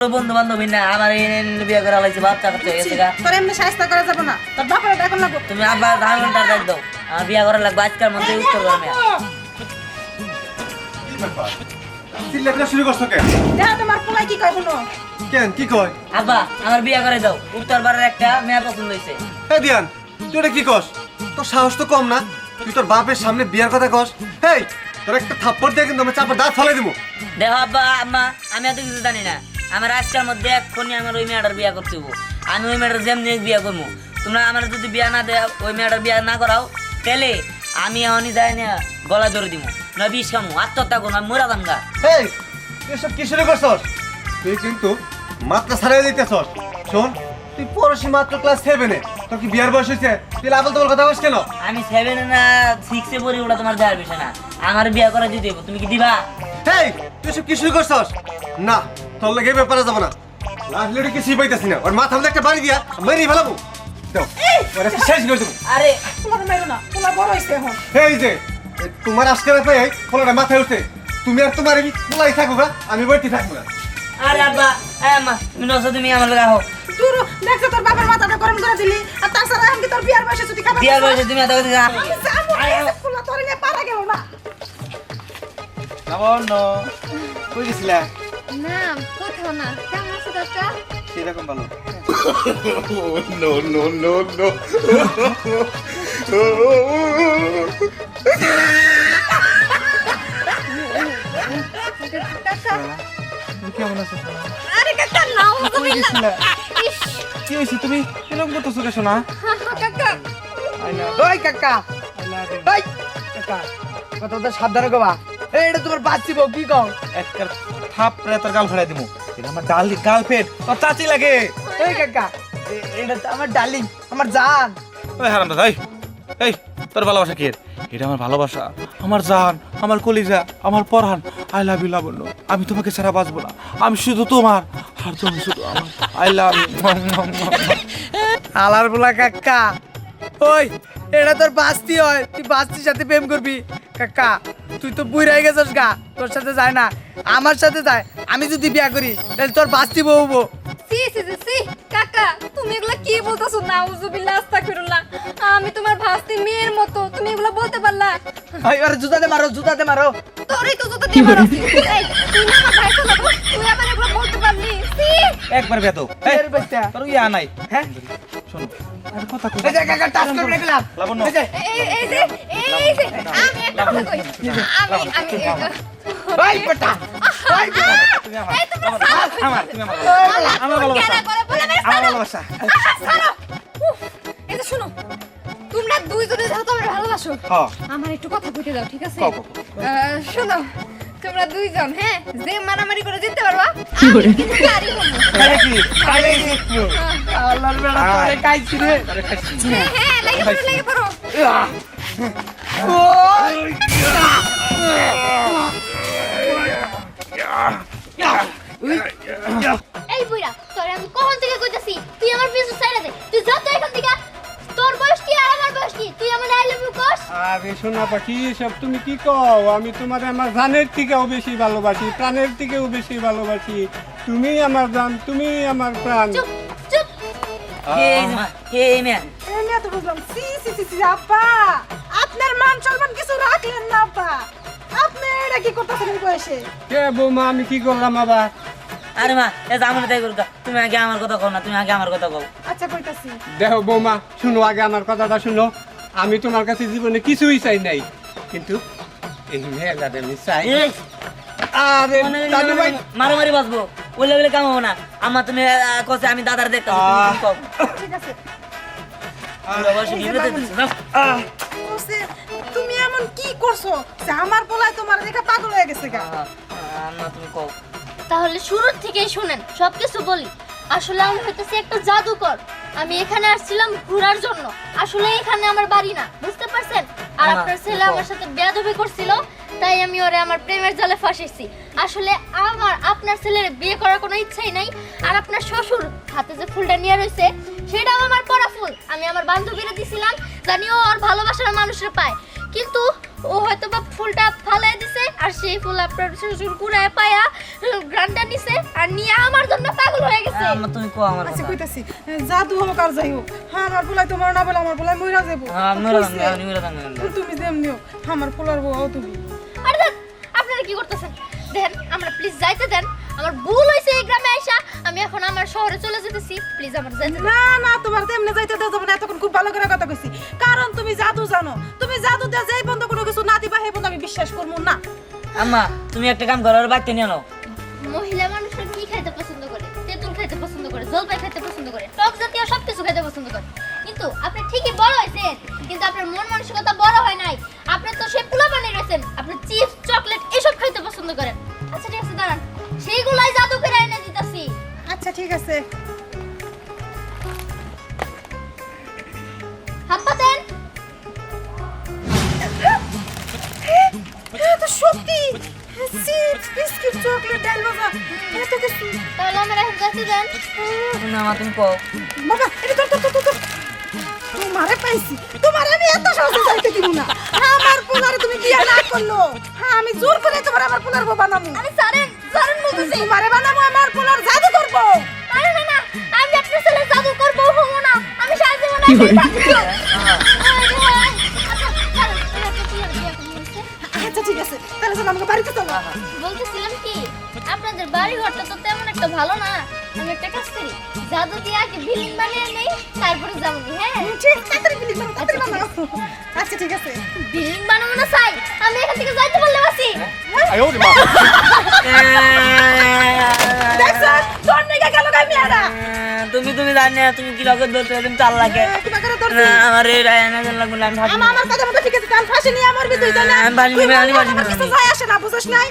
বন্ধু বান্ধব না আমার বিয়ে করা লাগছে বাচ্চা কাচ্চা গেছে গা তোর এমনি শাস্তি করা যাবে না তোর বাপের ডাকন লাগবে তুমি আবার 10 ঘন্টা রাখ দাও আমার বিয়ে করা লাগবে আজকের মধ্যে উত্তর করবে সিলেটটা শুরু করছো কেন? দেখ তোমার পোলাই কি কয় বলো কেন কি কয়? আব্বা আমার বিয়ে করে দাও উত্তরবারের একটা মেয়ে পছন্দ হইছে এই দিয়ান তুই এটা কি কস? তোর সাহস তো কম না, তুই তোর বাপের সামনে বিয়ার কথা কস। হেই তোর একটা থাপ্পড় দিয়ে কিন্তু আমি চাপা দাঁত ফলাই দিব। দেখো আব্বা আম্মা আমি এত কিছু জানি না আমার আজকের মধ্যে এক্ষুনি আমার ওই মেয়েটার বিয়ে করতে হবো আমি ওই মেয়েটার যেমনি বিয়ে করবো তোমরা আমার যদি বিয়ে না দেও ওই মেয়েটার বিয়ে না করাও তাহলে আমি এখনই যাই না গলা ধরে দিব না বিষ খামো আত্মহত্যা করবো আমি মরা দাঙ্গা হেই তুই সব কি শুরু করছস? তুই কিন্তু মাত্রা ছাড়াই দিতেছস। শোন তুই পড়াশি মাত্র ক্লাস 7 এ, তোর কি বিয়ার বয়স হয়েছে? তুই আবল তোর কথা কস কেন? আমি 7 না 6 এ পড়ি ওটা তোমার দেওয়ার বিষয় না আমার বিয়ে করে দিতে হইব তুমি কি দিবা হেই তুই সব কি শুরু করছস? না তোর লাগে ব্যাপারে যাব না। লাস্ট লেডি কিছুই পাইতাছি না, ওর মাথা মধ্যে একটা বাড়ি দিয়া মেরেই ফেলাবো। দাও ওর একটা শেষ করে দেবো। আরে তোমার মেরো না তোমার বড় হইছে এখন এই যে তোমার আজকে না পাই ফলটা মাথায় উঠে তুমি আর তোমার পোলাই থাকো গা, আমি বইতে থাকবো না। আরে আব্বা আম্মা তুমি নসো তুমি আমার লাগা হও তুই দেখছ তোর বাপের মাথাটা গরম করে দিলি আর তাছাড়া এখন কি তোর বিয়ার বয়সে যদি খাবার বিয়ার বয়সে তুমি এত কথা পোলা তোর নিয়ে পারা গেল না লাবণ্য কই গেছিলা? না কোথাও না কেমন আছো চাচা সেরকম ভালো। কাকা তুমি কেমন আছো? আরে কাকা নাউজুবিল্লাহ ইস কি হয়েছে তুমি এরকম করতেছো কে শোনা? কাকা ওই কাকা ওই কাকা কত তো সাবধানে গোবা এই এটা তোমার বাচ্চি বউ কি কও একটা থাপড়ে তোর গাল ফাড়াই দিমু এটা আমার গার্লফ্রেন্ড তোর চাচি লাগে এই কাকা এটা তো আমার ডার্লিং আমার জান ওই হারামজাদা এই তোর ভালোবাসা কি এটা আমার ভালোবাসা আমার জান আমার কলিজা আমার পরাণ আই লাভ ইউ লাবণ্য আমি তোমাকে ছাড়া বাঁচবো না আমি শুধু তোমার আর তুমি শুধু আমার আই লাভ ইউ আলার বলা কাকা ওই এটা তোর বাস্তি হয় তুই বাস্তির সাথে প্রেম করবি কাকা তুই তো বুইরাই গেছিস গা তোর সাথে যায় না আমার সাথে যায় আমি যদি বিয়া করি তাহলে তোর বাস্তি বউবো সি সি সি সি কাকা তুমি এগুলা কি বলতাছো নাউজুবিল্লাহ আস্তাগফিরুল্লাহ আমি তোমার ভাস্তি মেয়ের মতো তুমি এগুলা বলতে পারলা ওই আরে জুতাতে মারো তোরই তো যত দিয়ে মারো এই তুই না আমার ভাইকে লাগো তুই আমার এগুলা বলতে পারলি সি একবার বেতো এর বাচ্চা তোর ইয়া নাই হ্যাঁ শোনো আর কথা কই এই যে কাকা টাচ করে গেলাম লাবণ্য এই যে এই যে আমি একটা কথা কই আমি ওই বেটা ওই বেটা তুমি আমার এই তোমরা আমার তুমি আমার ভালোবাসা আমার ভালোবাসা এই যে শোনো তোমরা দুইজনে যেহেতু আমার ভালোবাসো হ্যাঁ আমার একটু কথা কইতে দাও ঠিক আছে কও, কও, শোনো তোমরা দুইজন হ্যাঁ যে মারামারি করে জিততে পারবা আমি কিন্তু গাড়ি করবো আরে কি আরে কি আল্লাহর বেটা তোরে কাইছি রে আরে খাইছি হ্যাঁ লেগে পড়ো এই বুইড়া তোরে আমি কখন থেকে কইতাছি তুই আমার পিছু ছাইড়া দে তুই যত এখান থেকে তোর বয়স কি আর আমার বয়স কি তুই আমার আই লাভ ইউ কস আরে সোনা পাখি সব তুমি কি কও? আমি তোমার আমার জানের থেকেও বেশি ভালোবাসি, প্রাণের থেকেও বেশি ভালোবাসি। তুমি আমার জান, তুমি আমার প্রাণ। চুপ চুপ কে মেয়ে এমনি তো বুঝলাম সি সি সি সি আব্বা আপনার মান সম্মান কিছু রাখলেন না আব্বা আপনি এটা কি করতেছেন এই বয়সে কে বৌমা আমি কি করলাম আবার? আরে মা এ জামানে তাই করুক তুমি আগে আমার কথা কও না তুমি আগে আমার কথা কও আচ্ছা কইতাছি দেখো বৌমা শুনো আগে আমার কথাটা শুনো। আমি তোমার কাছে জীবনে কিছুই চাই নাই, কিন্তু এই মেয়েটাতে আমি চাই। এই আরে দাদু ভাই মারামারি বাঁচবো ওই লেভেলে কাম হবো না আমার তুমি কছে আমি দাদার দেখতেছি তুমি কও ঠিক আছে বুড়া বয়সে বিয়ে দিতেছি না ওসে তুমি এমন কি করছো যে আমার পোলায় তোমার দেখা পাগল হয়ে গেছে গা না তুমি কও তাহলে শুরুর থেকেই শুনেন সবকিছু বলি আসলে আমি হইতেছি একটা জাদুকর আমি এখানে আসছিলাম ঘোরার জন্য আসলে এখানে আমার বাড়ি না বুঝতে পারছেন আর না, আপনার ছেলে আমার সাথে বেয়াদবি করছিল তাই আমি ওরে আমার প্রেমের জালে ফাঁসিয়েছি আসলে আমার আপনার ছেলের বিয়ে করার কোনো ইচ্ছাই নাই আর আপনার শ্বশুর হাতে যে ফুলটা নিয়ে রয়েছে সেটাও আমার পরা ফুল আমি আমার বান্ধবীরা দিছিলাম জানি ও ওর ভালোবাসার মানুষের পায় কিন্তু ও হয়তো বা ফুলটা ফালাই দিছে আর সেই ফুল আপনার শ্বশুর কুড়ায় পায়া গ্রান্ডা নিছে আর নিয়ে আমার জন্য পাগল হয়ে গেছে। আম্মা তুমি কো আমার আচ্ছা কথা কইতাছি জাদু হোক আর যাই হোক হ্যাঁ আমার পোলাই তোমার না বলে আমার পোলাই মইরা যাবো আমি মেরা দাঙ্গা তুমি যেমনিও আমার পোলার বউ তুমি আরে দেন, আপনারা কি করতেছেন? দেন আমরা প্লিজ যাইতে দেন। আমার ভুল হয়েছে এই গ্রামে আইসা, আমি এখন আমার শহরে চলে যেতেছি, প্লিজ আমার যাইতে দেন। না না তোমার তেমনি যাইতে দেওয়া যাবে না এতক্ষণ খুব ভালো করে কথা কইছি কারণ তুমি জাদু জানো তুমি জাদু দিয়ে যেই বন্ধ কোনো কিছু না দিবা সেই বন্ধ আমি বিশ্বাস করবো না আম্মা তুমি একটা কাম করো আর বাইতে নিয়ে নাও মহিলা মানুষরা কি খাইতে পছন্দ করে? তেঁতুল খাইতে পছন্দ করে, জলপাই খাইতে পছন্দ করে, টক জাতীয় সবকিছু খাইতে পছন্দ করে। কিন্তু আপনি ঠিকই বড় হয়েছেন, কিন্তু আপনার মন মানসিকতা বড় হয় নাই। আপনি তো সেই পোলা বানিয়ে রয়েছেন, আপনি চিপস চকলেট এসব খাইতে পছন্দ করেন। আচ্ছা ঠিক আছে, দাঁড়ান, সেইগুলাই জাদু করে এনে দিতেছি। আচ্ছা ঠিক আছে হাত পাতেন। এত সত্যি চিপস বিস্কিট চকলেট ডাল ভাজা এত কিছু তাহলে আমার এখন যাইতে দেন। না মা তুমি কো বাবা এটা তো তোমারে পাইছি তোমারে আমি এত সহজে যাইতে দিব না আমার পোলারে তুমি বিয়া না করলো হ্যাঁ আমি জোর করে তোমার আমার পোলার বউ বানাবো আরে সারেন সারেন বলতেছি। তোমারে বানাবো আমার পোলার জাদু করবো আরে না না, আমি আপনার ছেলে জাদু করবো হবো না, আমি সারা জীবন আচ্ছা ঠিক আছে তাহলে চলো আমাকে বাড়িতে চলো বলতেছিলাম কি, আপনাদের বাড়ি ঘরটা তো তেমন একটা ভালো না। আমি একটা কাজ করি, জাদু দিয়ে আগে বিল্ডিং বানিয়ে নেই, তারপরে যাবো। হ্যাঁ ঠিক তাড়াতাড়ি বিলি করো তাড়াতাড়ি বানাও আচ্ছা ঠিক আছে বিল্ডিং বানাবো না চাই, আমি এখান থেকে যাইতে পারলে বাসি। দেখছো তোর নেগা গেল গাই মেয়ারা তুমি তুমি জানি না তুমি কি রকম ধরতে তুমি চাল লাগে কি বাগারে তোর না আমার এই রায়না লাগবে না আমি থাকবো না। আমার কথা মতো ঠিক আছে তার ফাঁসি নিয়ে আমার বিদুই তো না আমি বাড়ি তুই নেবে, আমি বলবি বাড়ি আমার নেবে। কিছু যায় আসে না বুঝছ নাই